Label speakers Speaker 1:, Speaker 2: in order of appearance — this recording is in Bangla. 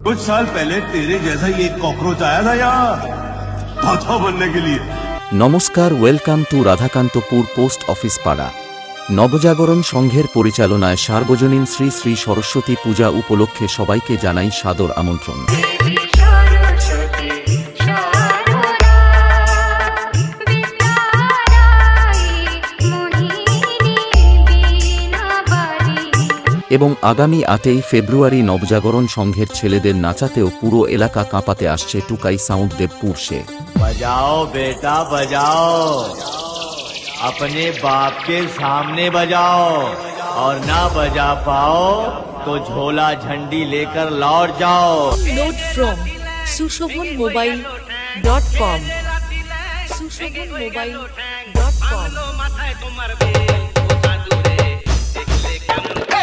Speaker 1: कुछ साल पहले तेरे जैसा ही एक कॉकरोच आया था यहाँ धौथा बनने के लिए।
Speaker 2: নমস্কার, welcome to Radhakantapur post office পাড়া। নবজাগরণ সংঘের পরিচালনায় সার্বজনীন শ্রী শ্রী সরস্বতী পূজা উপলক্ষে সবাইকে জানাই সাদর আমন্ত্রণ। এবং আগামী 8ই ফেব্রুয়ারি নবজাগরণ সংঘের ছেলেদের নাচাতেও পুরো এলাকা কাঁপাতে আসছে টুকাই সাউন্ড দেবপুর से।
Speaker 3: बजाओ बेटा बजाओ, अपने बाप के सामने बजाओ, और ना बजा पाओ तो झोला झंडी लेकर लौट जाओ।
Speaker 4: Note from sushobhanmobile.com sushobhanmobile.com